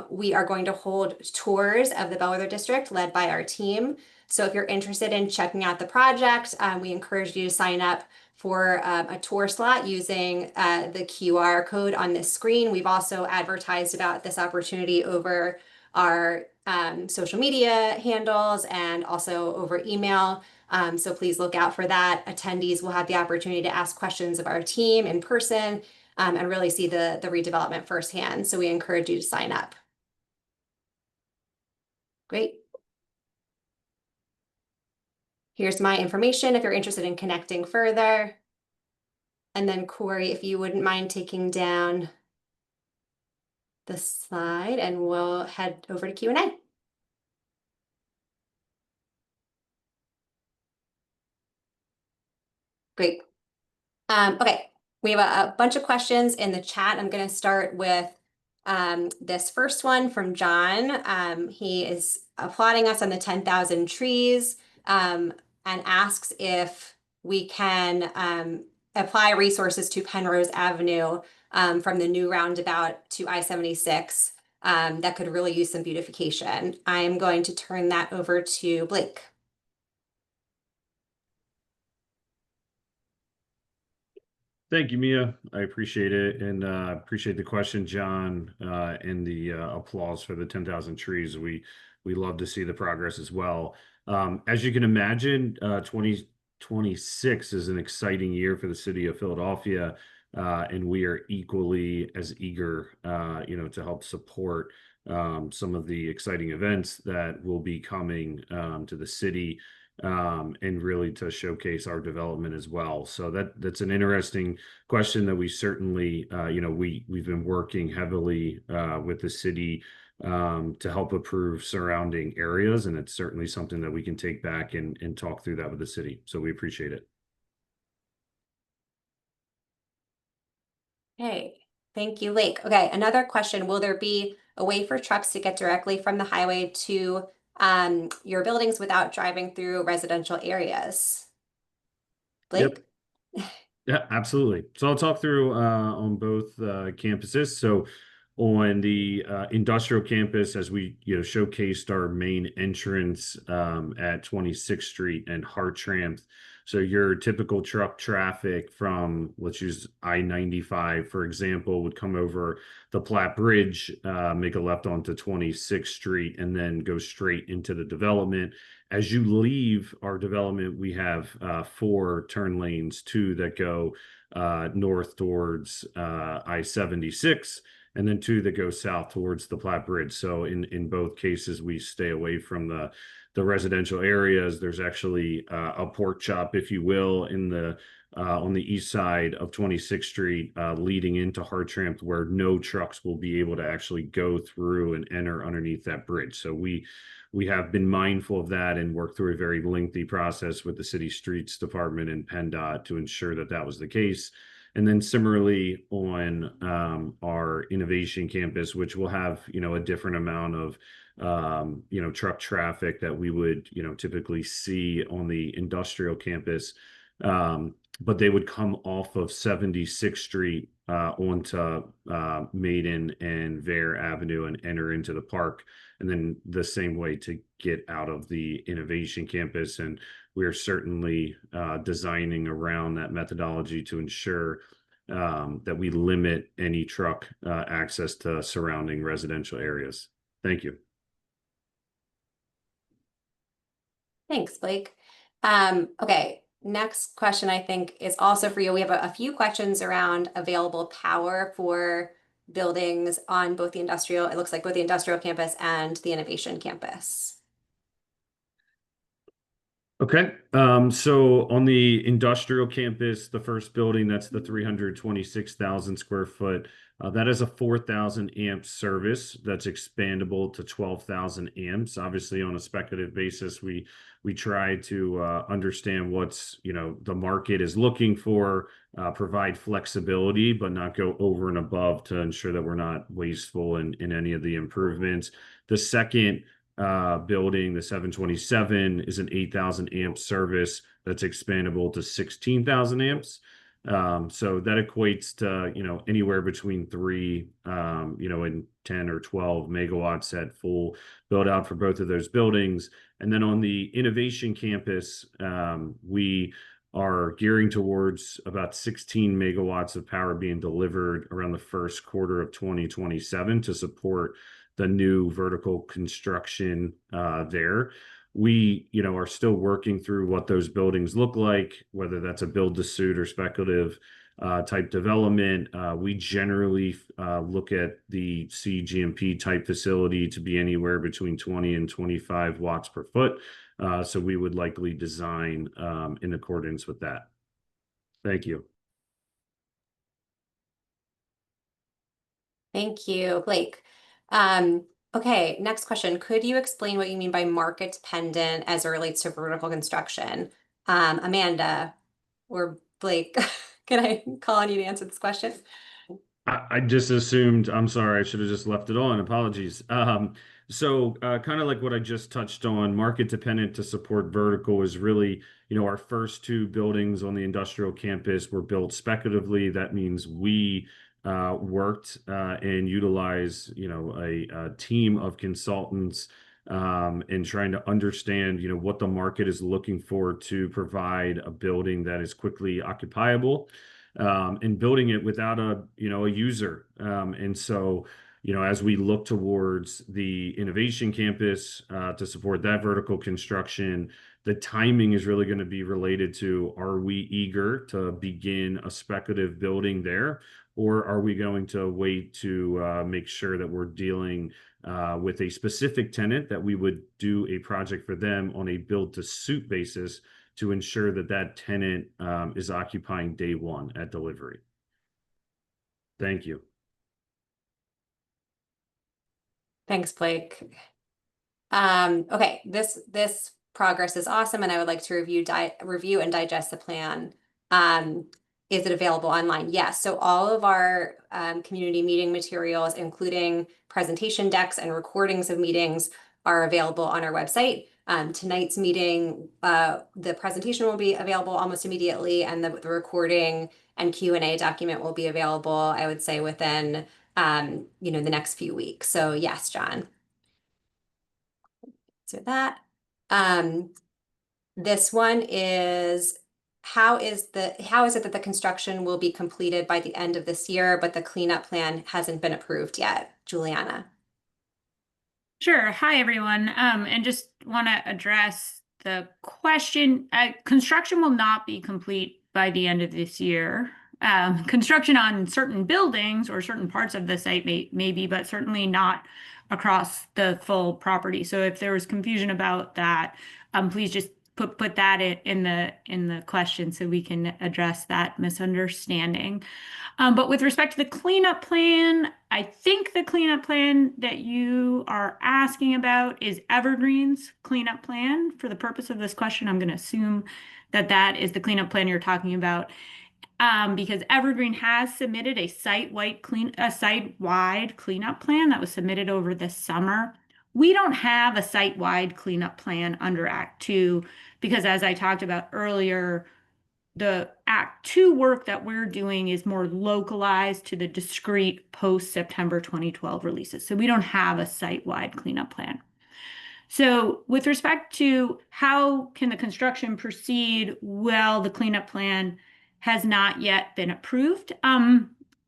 we are going to hold tours of the Bellwether District led by our team. So if you're interested in checking out the project, we encourage you to sign up for a tour slot using the QR code on this screen. We've also advertised about this opportunity over our social media handles and also over email. So please look out for that. Attendees will have the opportunity to ask questions of our team in person and really see the redevelopment firsthand. So we encourage you to sign up. Great. Here's my information if you're interested in connecting further. And then Corey, if you wouldn't mind taking down the slide, and we'll head over to Q&A. Great. Okay, we have a bunch of questions in the chat. I'm going to start with this first one from John. He is applauding us on the 10,000 trees and asks if we can apply resources to Penrose Avenue from the new roundabout to I-76 that could really use some beautification. I am going to turn that over to Blake. Thank you, Mia. I appreciate it, and appreciate the question, John, and the applause for the 10,000 trees. We love to see the progress as well. As you can imagine, 2026 is an exciting year for the city of Philadelphia, and we are equally as eager, to help support some of the exciting events that will be coming to the city. And really to showcase our development as well. So that's an interesting question that we certainly, we've been working heavily with the city to help improve surrounding areas, and it's certainly something that we can take back and talk through that with the city. So we appreciate it. Hey, thank you, Lake. Okay, another question. Will there be a way for trucks to get directly from the highway to your buildings without driving through residential areas? Blake? Yep. Yeah, absolutely. So I'll talk through on both campuses. So on the industrial campus, as we showcased our main entrance at 26th Street and Hartranft. So your typical truck traffic from, let's use I-95, for example, would come over the Platte Bridge, make a left onto 26th Street, and then go straight into the development. As you leave our development, we have 4 turn lanes, 2 that go north towards I-76, and then 2 that go south towards the Platte Bridge. So in both cases, we stay away from the residential areas. There's actually a pork chop, if you will, on the east side of 26th Street, leading into Hartranft, where no trucks will be able to actually go through and enter underneath that bridge. So we have been mindful of that and worked through a very lengthy process with the city streets department and PennDOT to ensure that that was the case. And then similarly on our innovation campus, which will have a different amount of truck traffic that we would typically see on the industrial campus, but they would come off of 76th Street onto Maiden and Vare Avenue and enter into the park, and then the same way to get out of the innovation campus. And we are certainly designing around that methodology to ensure that we limit any truck access to surrounding residential areas. Thank you. Thanks, Blake. Okay, next question I think is also for you. We have a few questions around available power for buildings on both the industrial, it looks like both the industrial campus and the innovation campus. Okay, so on the industrial campus, the first building, that's the 326,000 square foot. That is a 4,000 amp service that's expandable to 12,000 amps. Obviously, on a speculative basis, we try to understand what's the market is looking for, provide flexibility, but not go over and above to ensure that we're not wasteful in any of the improvements. The second building, the 727, is an 8,000 amp service that's expandable to 16,000 amps. So that equates to anywhere between 3 and 10 or 12 megawatts at full build out for both of those buildings. And then on the innovation campus, we are gearing towards about 16 megawatts of power being delivered around the first quarter of 2027 to support the new vertical construction there. We are still working through what those buildings look like, whether that's a build to suit or speculative. type development. We generally look at the CGMP type facility to be anywhere between 20 and 25 watts per foot. So we would likely design in accordance with that. Thank you. Thank you, Blake. Okay, next question. Could you explain what you mean by market dependent as it relates to vertical construction? Amanda or Blake, can I call on you to answer this question? I just assumed, I'm sorry, I should have just left it on. Apologies. So kind of like what I just touched on, market dependent to support vertical is really, our first two buildings on the industrial campus were built speculatively. That means we worked and utilized, a team of consultants in trying to understand, what the market is looking for to provide a building that is quickly occupiable. And building it without a user. And so, as we look towards the innovation campus to support that vertical construction, the timing is really going to be related to, are we eager to begin a speculative building there, or are we going to wait to make sure that we're dealing with a specific tenant that we would do a project for them on a build to suit basis to ensure that that tenant is occupying day one at delivery. Thank you. Thanks, Blake. Okay, this progress is awesome, and I would like to review and digest the plan. Is it available online? Yes. So all of our community meeting materials, including presentation decks and recordings of meetings, are available on our website. Tonight's meeting, the presentation will be available almost immediately, and the recording and Q&A document will be available, I would say, within the next few weeks. So yes, John. So that. This one is, how is it that the construction will be completed by the end of this year, but the cleanup plan hasn't been approved yet? Juliana. Sure. Hi, everyone. And just want to address the question. Construction will not be complete by the end of this year. Construction on certain buildings or certain parts of the site may be, but certainly not across the full property. So if there was confusion about that, please just put that in the question so we can address that misunderstanding. But with respect to the cleanup plan, I think the cleanup plan that you are asking about is Evergreen's cleanup plan. For the purpose of this question, I'm going to assume that that is the cleanup plan you're talking about, because Evergreen has submitted a site-wide cleanup plan that was submitted over the summer. We don't have a site-wide cleanup plan under Act 2 because, as I talked about earlier, the Act 2 work that we're doing is more localized to the discrete post-September 2012 releases. So we don't have a site-wide cleanup plan. So with respect to how can the construction proceed, well, the cleanup plan has not yet been approved.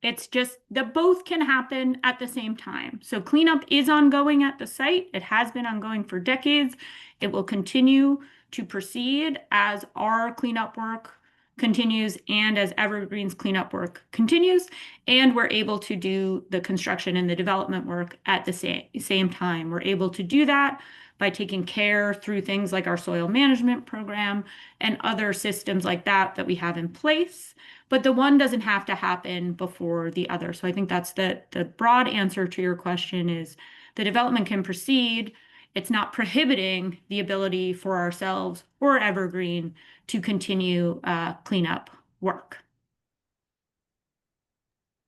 It's just that both can happen at the same time. So cleanup is ongoing at the site. It has been ongoing for decades. It will continue to proceed as our cleanup work continues and as Evergreen's cleanup work continues, and we're able to do the construction and the development work at the same time. We're able to do that by taking care through things like our soil management program and other systems like that we have in place. But the one doesn't have to happen before the other. So I think that's the broad answer to your question is the development can proceed. It's not prohibiting the ability for ourselves or Evergreen to continue cleanup work.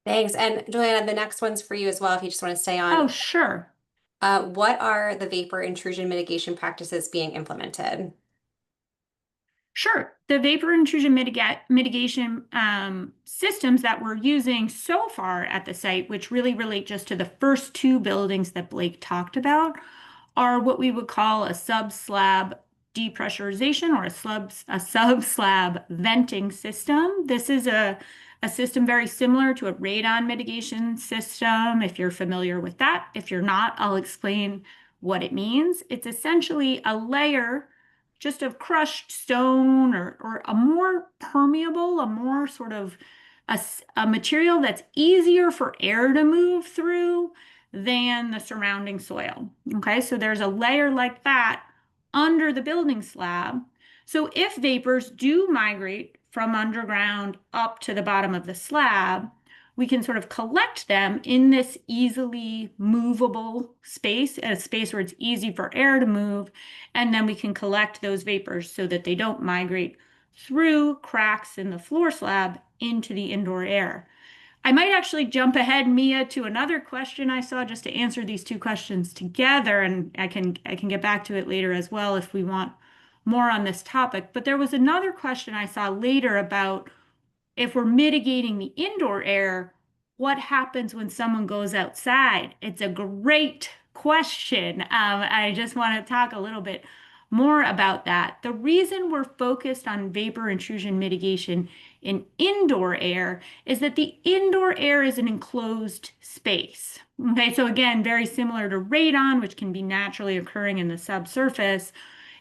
Thanks. And Juliana, the next one's for you as well, if you just want to stay on. Oh, sure. What are the vapor intrusion mitigation practices being implemented? Sure. The vapor intrusion mitigation systems that we're using so far at the site, which really relate just to the first two buildings that Blake talked about, are what we would call a sub-slab depressurization or a sub-slab venting system. This is a system very similar to a radon mitigation system, if you're familiar with that. If you're not, I'll explain what it means. It's essentially a layer just of crushed stone or a more permeable, a more sort of a material that's easier for air to move through than the surrounding soil. Okay, so there's a layer like that under the building slab. So if vapors do migrate from underground up to the bottom of the slab, we can sort of collect them in this easily movable space, a space where it's easy for air to move, and then we can collect those vapors so that they don't migrate through cracks in the floor slab into the indoor air. I might actually jump ahead, Mia, to another question I saw just to answer these two questions together, and I can get back to it later as well if we want more on this topic. But there was another question I saw later about if we're mitigating the indoor air, what happens when someone goes outside? It's a great question. I just want to talk a little bit more about that. The reason we're focused on vapor intrusion mitigation in indoor air is that the indoor air is an enclosed space. Okay, so again, very similar to radon, which can be naturally occurring in the subsurface.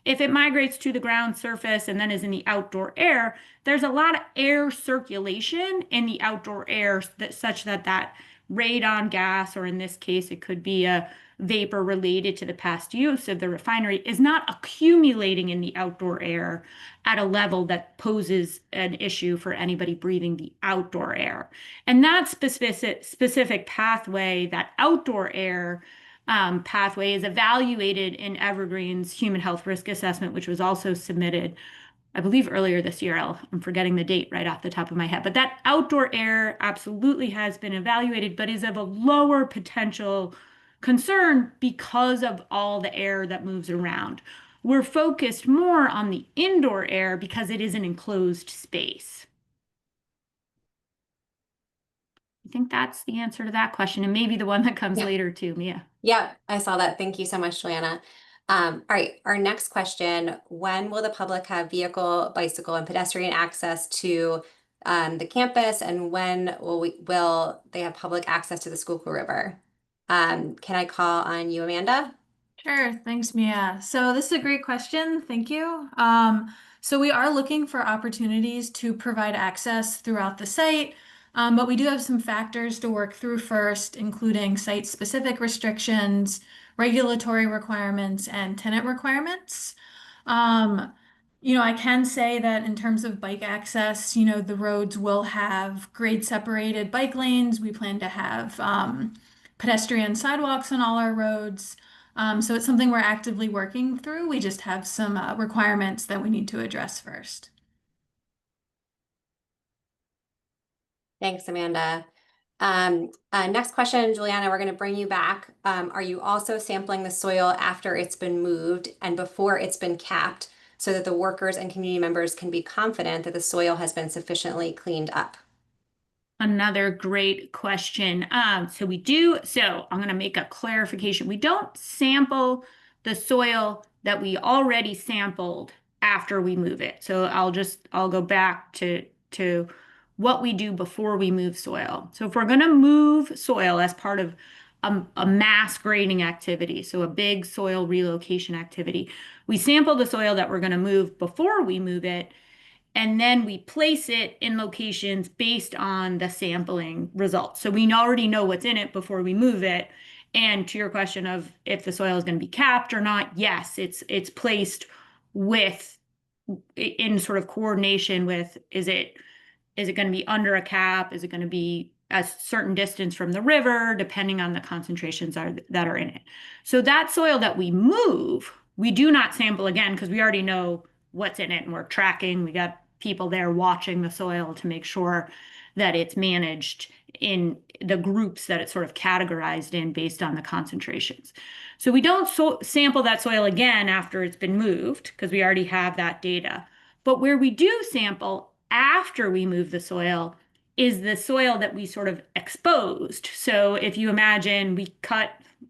If it migrates to the ground surface and then is in the outdoor air, there's a lot of air circulation in the outdoor air such that that radon gas, or in this case, it could be a vapor related to the past use of the refinery, is not accumulating in the outdoor air at a level that poses an issue for anybody breathing the outdoor air. And that specific pathway, that outdoor air pathway, is evaluated in Evergreen's human health risk assessment, which was also submitted, I believe, earlier this year. I'm forgetting the date right off the top of my head. But that outdoor air absolutely has been evaluated, but is of a lower potential concern because of all the air that moves around. We're focused more on the indoor air because it is an enclosed space. I think that's the answer to that question, and maybe the one that comes later too, Mia. Yeah, I saw that. Thank you so much, Juliana. All right, our next question: when will the public have vehicle, bicycle, and pedestrian access to the campus, and when will they have public access to the Schuylkill River? Can I call on you, Amanda? Sure, thanks, Mia. So this is a great question. Thank you. So we are looking for opportunities to provide access throughout the site, but we do have some factors to work through first, including site-specific restrictions, regulatory requirements, and tenant requirements. Um, I can say that in terms of bike access, the roads will have grade separated bike lanes. We plan to have pedestrian sidewalks on all our roads. So it's something we're actively working through. We just have some requirements that we need to address first. Thanks, Amanda. Next question, Juliana, we're going to bring you back. Are you also sampling the soil after it's been moved and before it's been capped so that the workers and community members can be confident that the soil has been sufficiently cleaned up? Another great question. So I'm going to make a clarification. We don't sample the soil that we already sampled after we move it. So I'll go back to what we do before we move soil. So if we're going to move soil as part of a mass grading activity, so a big soil relocation activity, we sample the soil that we're going to move before we move it, and then we place it in locations based on the sampling results. So we already know what's in it before we move it. And to your question of if the soil is going to be capped or not, yes, it's placed in sort of coordination with, is it going to be under a cap? Is it going to be a certain distance from the river, depending on the concentrations that are in it? So that soil that we move, we do not sample again because we already know what's in it and we're tracking. We got people there watching the soil to make sure that it's managed in the groups that it's sort of categorized in based on the concentrations. So we don't sample that soil again after it's been moved because we already have that data. But where we do sample after we move the soil is the soil that we sort of exposed. So if you imagine we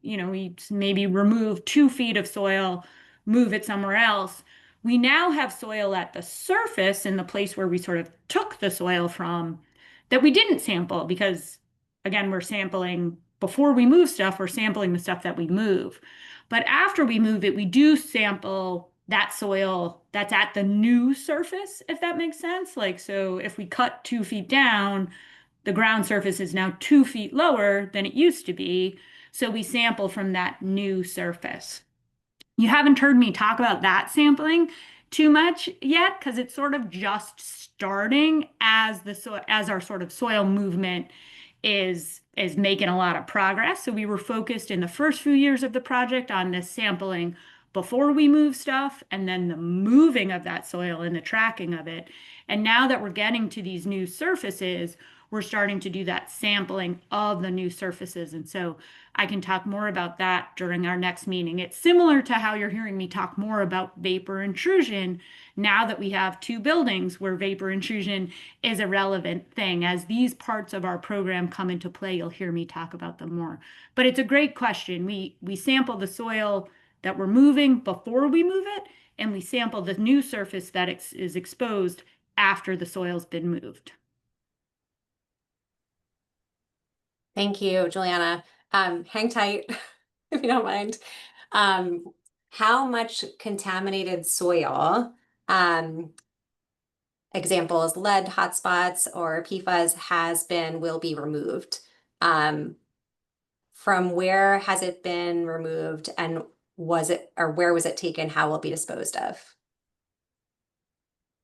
we maybe remove 2 feet of soil, move it somewhere else, we now have soil at the surface in the place where we sort of took the soil from that we didn't sample because, again, we're sampling before we move stuff, we're sampling the stuff that we move. But after we move it, we do sample that soil that's at the new surface, if that makes sense. Like, so if we cut 2 feet down, the ground surface is now 2 feet lower than it used to be. So we sample from that new surface. You haven't heard me talk about that sampling too much yet because it's sort of just starting as as our sort of soil movement is making a lot of progress. So we were focused in the first few years of the project on this sampling before we move stuff and then the moving of that soil and the tracking of it. And now that we're getting to these new surfaces, we're starting to do that sampling of the new surfaces. And so I can talk more about that during our next meeting. It's similar to how you're hearing me talk more about vapor intrusion now that we have 2 buildings where vapor intrusion is a relevant thing. As these parts of our program come into play, you'll hear me talk about them more. But it's a great question. We sample the soil that we're moving before we move it, and we sample the new surface that is exposed after the soil's been moved. Thank you, Juliana. Hang tight, if you don't mind. How much contaminated soil, examples, lead hotspots or PFAS will be removed? From where has it been removed and where was it taken? How will it be disposed of?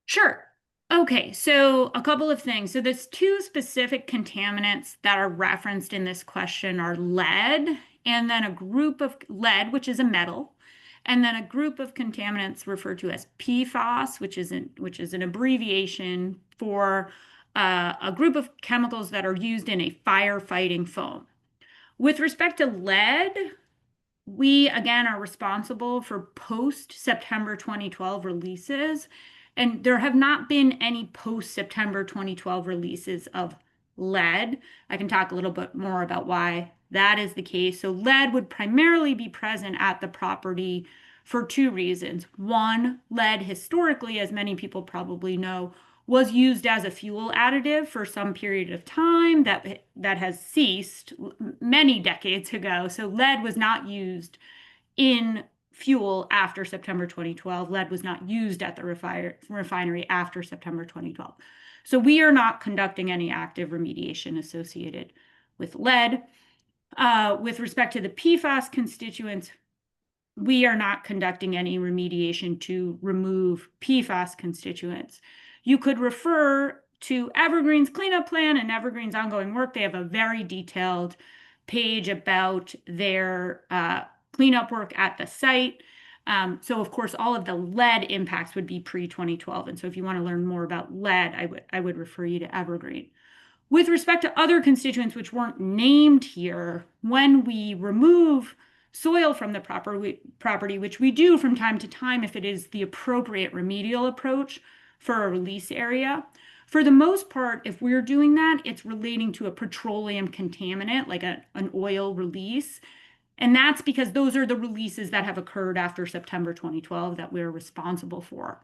Sure. Okay, so a couple of things. So there's 2 specific contaminants that are referenced in this question are lead and then a group of lead, which is a metal, and then a group of contaminants referred to as PFAS, which is an abbreviation for a group of chemicals that are used in a firefighting foam. With respect to lead, we again are responsible for post-September 2012 releases, and there have not been any post-September 2012 releases of lead. I can talk a little bit more about why that is the case. So lead would primarily be present at the property for 2 reasons. One, lead historically, as many people probably know, was used as a fuel additive for some period of time that has ceased many decades ago. So lead was not used in fuel after September 2012. Lead was not used at the refinery after September 2012. So we are not conducting any active remediation associated with lead. With respect to the PFAS constituents, we are not conducting any remediation to remove PFAS constituents. You could refer to Evergreen's cleanup plan and Evergreen's ongoing work. They have a very detailed page about their cleanup work at the site. So of course, all of the lead impacts would be pre-2012. And so if you want to learn more about lead, I would refer you to Evergreen. With respect to other constituents which weren't named here, when we remove soil from the property, which we do from time to time if it is the appropriate remedial approach for a release area, for the most part, if we're doing that, it's relating to a petroleum contaminant, like an oil release. And that's because those are the releases that have occurred after September 2012 that we're responsible for.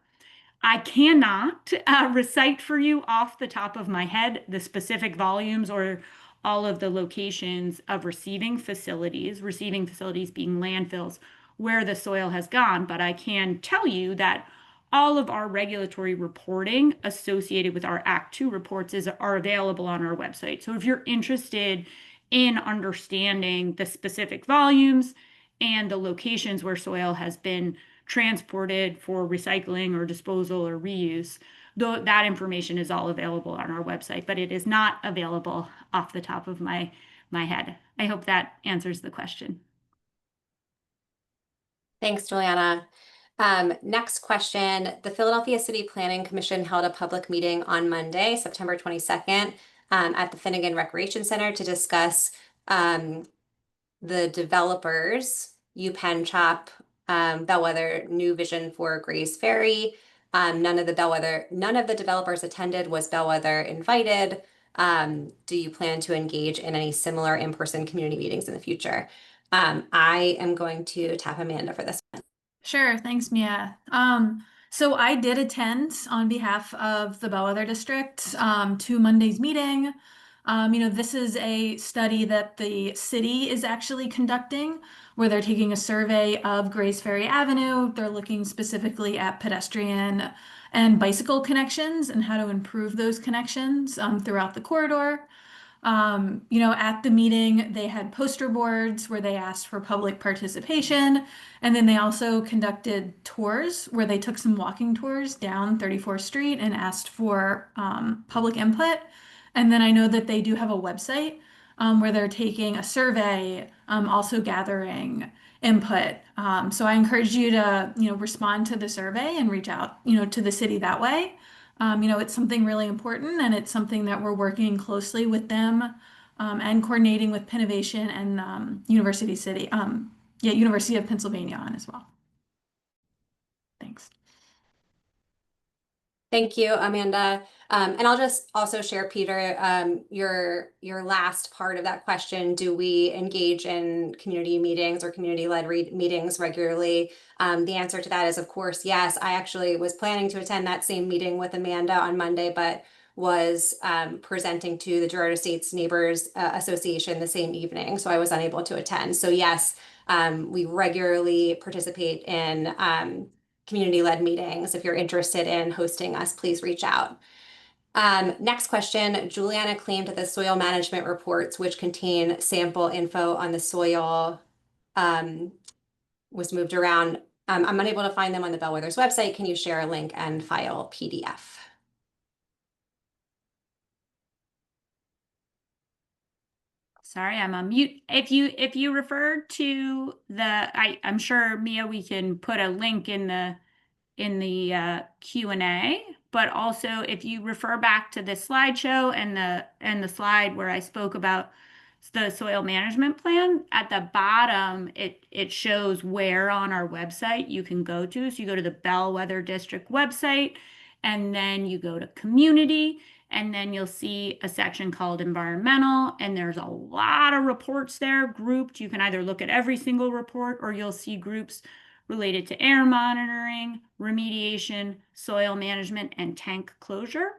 I cannot recite for you off the top of my head the specific volumes or all of the locations of receiving facilities being landfills, where the soil has gone, but I can tell you that all of our regulatory reporting associated with our Act 2 reports are available on our website. So if you're interested in understanding the specific volumes and the locations where soil has been transported for recycling or disposal or reuse, that information is all available on our website, but it is not available off the top of my head. I hope that answers the question. Thanks, Juliana. Next question. The Philadelphia City Planning Commission held a public meeting on Monday, September 22nd, at the Finnegan Recreation Center to discuss the developers, UPenn Chop, Bellwether, new vision for Gray's Ferry. None of the developers attended. Was Bellwether invited? Do you plan to engage in any similar in-person community meetings in the future? I am going to tap Amanda for this one. Sure, thanks, Mia. So I did attend on behalf of the Bellwether District to Monday's meeting. This is a study that the city is actually conducting where they're taking a survey of Grays Ferry Avenue. They're looking specifically at pedestrian and bicycle connections and how to improve those connections throughout the corridor. At the meeting, they had poster boards where they asked for public participation. And then they also conducted tours where they took some walking tours down 34th Street and asked for public input. And then I know that they do have a website where they're taking a survey, also gathering input. So I encourage you to, respond to the survey and reach out, to the city that way. It's something really important, and it's something that we're working closely with them and coordinating with Pennovation and University of Pennsylvania on as well. Thanks. Thank you, Amanda. And I'll just also share, Peter, your last part of that question. Do we engage in community meetings or community-led meetings regularly? The answer to that is, of course, yes. I actually was planning to attend that same meeting with Amanda on Monday, but was presenting to the Girard Estates Neighbors Association the same evening, so I was unable to attend. So yes, we regularly participate in community-led meetings. If you're interested in hosting us, please reach out. Next question, Juliana claimed that the soil management reports, which contain sample info on the soil, was moved around. I'm unable to find them on the Bellwether's website. Can you share a link and file PDF? Sorry, I'm on mute. If you refer to I'm sure, Mia, we can put a link in the Q&A, but also if you refer back to the slideshow and the slide where I spoke about the soil management plan, at the bottom it shows where on our website you can go to. So you go to the Bellwether District website, and then you go to community, and then you'll see a section called environmental, and there's a lot of reports there grouped. You can either look at every single report, or you'll see groups related to air monitoring, remediation, soil management, and tank closure.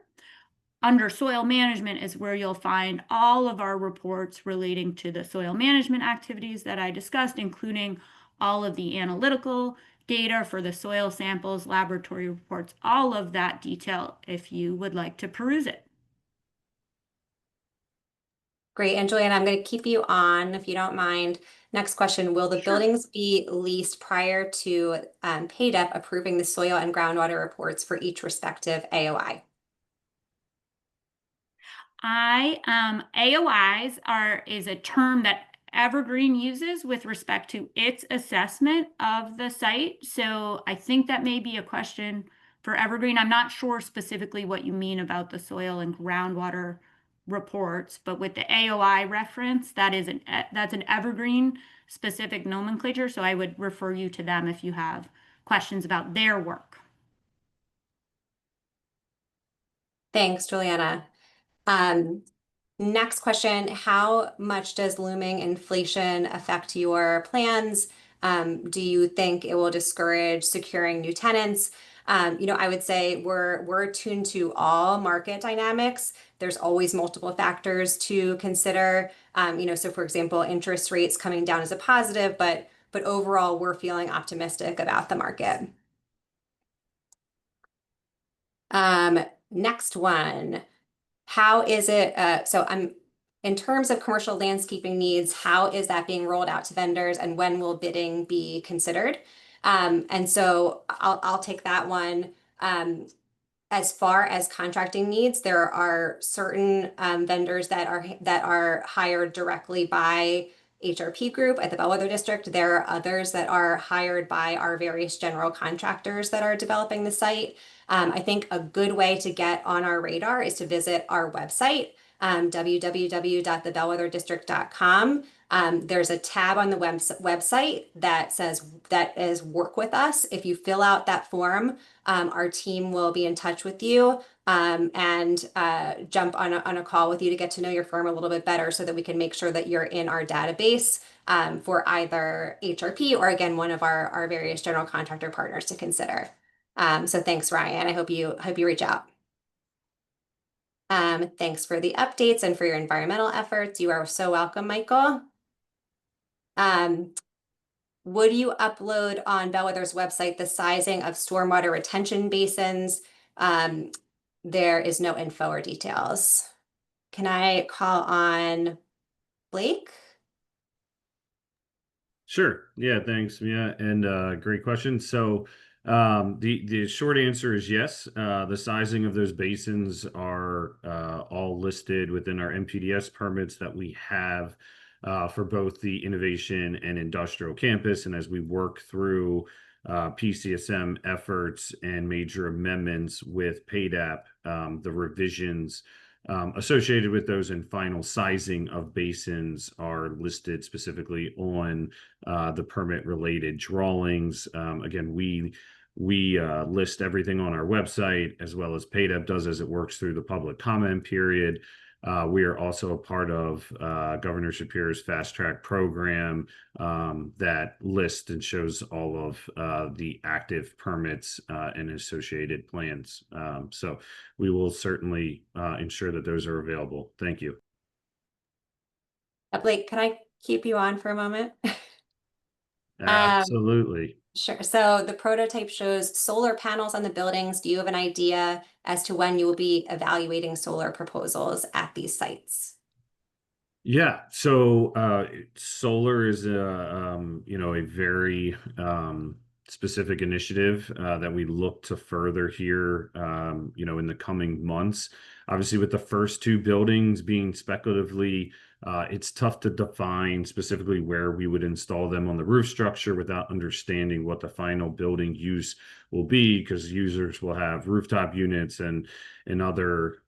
Under soil management is where you'll find all of our reports relating to the soil management activities that I discussed, including all of the analytical data for the soil samples, laboratory reports, all of that detail if you would like to peruse it. Great. And Juliana, I'm going to keep you on if you don't mind. Next question, will the Sure. buildings be leased prior to PADEP approving the soil and groundwater reports for each respective AOI? AOIs is a term that Evergreen uses with respect to its assessment of the site. So I think that may be a question for Evergreen. I'm not sure specifically what you mean about the soil and groundwater reports, but with the AOI reference, that's an Evergreen specific nomenclature. So I would refer you to them if you have questions about their work. Thanks, Juliana. Next question, how much does looming inflation affect your plans? Do you think it will discourage securing new tenants? I would say we're attuned to all market dynamics. There's always multiple factors to consider. So for example, interest rates coming down is a positive, but overall, we're feeling optimistic about the market. Next one. How is it, in terms of commercial landscaping needs, how is that being rolled out to vendors, and when will bidding be considered? And so I'll take that one. As far as contracting needs, there are certain vendors that are hired directly by HRP Group at the Bellwether District. There are others that are hired by our various general contractors that are developing the site. I think a good way to get on our radar is to visit our website, www.thebellwetherdistrict.com. There's a tab on the website that is Work With Us. If you fill out that form, our team will be in touch with you and jump on a call with you to get to know your firm a little bit better so that we can make sure that you're in our database for either HRP or, again, one of our various general contractor partners to consider. So thanks, Ryan. I hope you reach out. Thanks for the updates and for your environmental efforts. You are so welcome, Michael. Would you upload on Bellwether's website the sizing of stormwater retention basins? There is no info or details. Can I call on Blake? Sure. Yeah, thanks, Mia. And great question. So the short answer is yes. The sizing of those basins are all listed within our MPDS permits that we have for both the innovation and industrial campus. And as we work through PCSM efforts and major amendments with PADAP, the revisions associated with those and final sizing of basins are listed specifically on the permit related drawings. Again, we list everything on our website as well as PADEP does as it works through the public comment period. We are also a part of Governor Shapiro's fast track program that lists and shows all of the active permits and associated plans. So we will certainly ensure that those are available. Thank you. Blake, can I keep you on for a moment? Absolutely. Sure. So the prototype shows solar panels on the buildings. Do you have an idea as to when you will be evaluating solar proposals at these sites? Yeah, so solar is a a very specific initiative that we look to further here in the coming months. Obviously, with the first two buildings being speculatively, it's tough to define specifically where we would install them on the roof structure without understanding what the final building use will be, because users will have rooftop units and other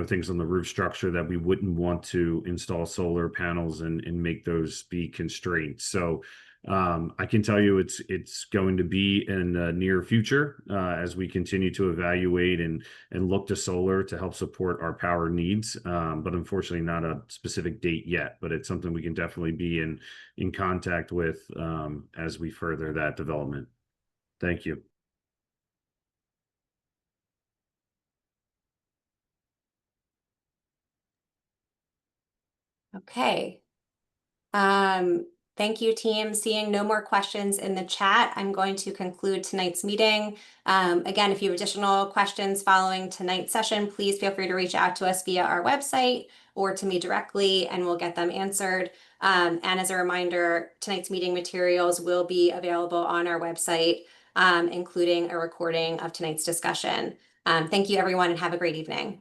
things on the roof structure that we wouldn't want to install solar panels and make those be constraints. So I can tell you it's going to be in the near future as we continue to evaluate and look to solar to help support our power needs. But unfortunately, not a specific date yet. But it's something we can definitely be in contact with as we further that development. Thank you. Okay. Thank you, team. Seeing no more questions in the chat, I'm going to conclude tonight's meeting. Again, if you have additional questions following tonight's session, please feel free to reach out to us via our website or to me directly, and we'll get them answered. And as a reminder, tonight's meeting materials will be available on our website, including a recording of tonight's discussion. Thank you, everyone, and have a great evening.